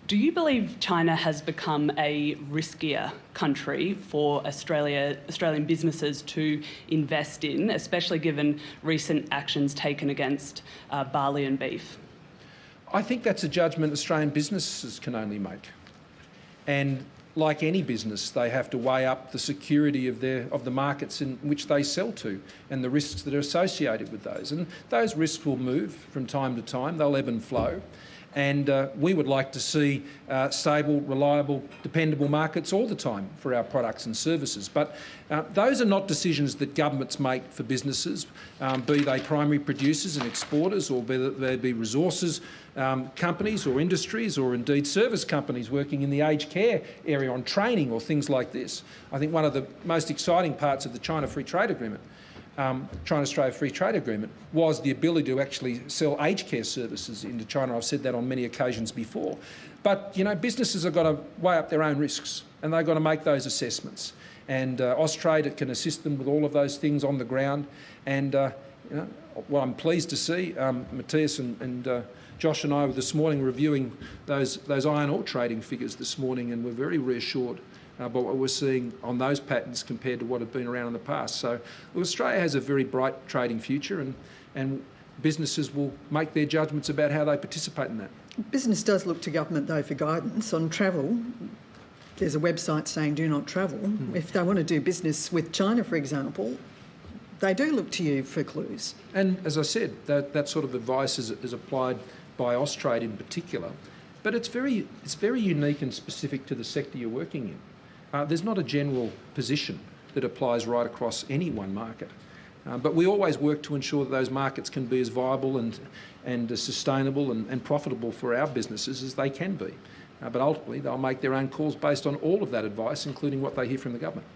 Do you believe China has become a riskier country for Australian businesses to invest in, especially given recent actions taken against barley and beef? I think that's a judgment Australian businesses can only make. And like any business, they have to weigh up the security of the markets in which they sell to and the risks that are associated with those. And those risks will move from time to time. They'll ebb and flow. And we would like to see stable, reliable, dependable markets all the time for our products and services. But those are not decisions that governments make for businesses, be they primary producers and exporters, or be they be resources companies or industries, or indeed service companies working in the aged care area on training or things like this. I think one of the most exciting parts of the China Free Trade Agreement, China-Australia Free Trade Agreement, was the ability to actually sell aged care services into China. I've said that on many occasions before. But, you know, businesses have got to weigh up their own risks, and they've got to make those assessments. And Austrade can assist them with all of those things on the ground. And, you know, what I'm pleased to see, Matthias and Josh and I were this morning reviewing those iron ore trading figures this morning, and we're very reassured by what we're seeing on those patterns compared to what had been around in the past. So Australia has a very bright trading future, and businesses will make their judgments about how they participate in that. Business does look to government, though, for guidance on travel. There's a website saying do not travel. If they want to do business with China, for example, they do look to you for clues. And as I said, that sort of advice is applied by Austrade in particular, but it's very unique and specific to the sector you're working in. There's not a general position that applies right across any one market. But we always work to ensure that those markets can be as viable and as sustainable and profitable for our businesses as they can be. But ultimately, they'll make their own calls based on all of that advice, including what they hear from the government.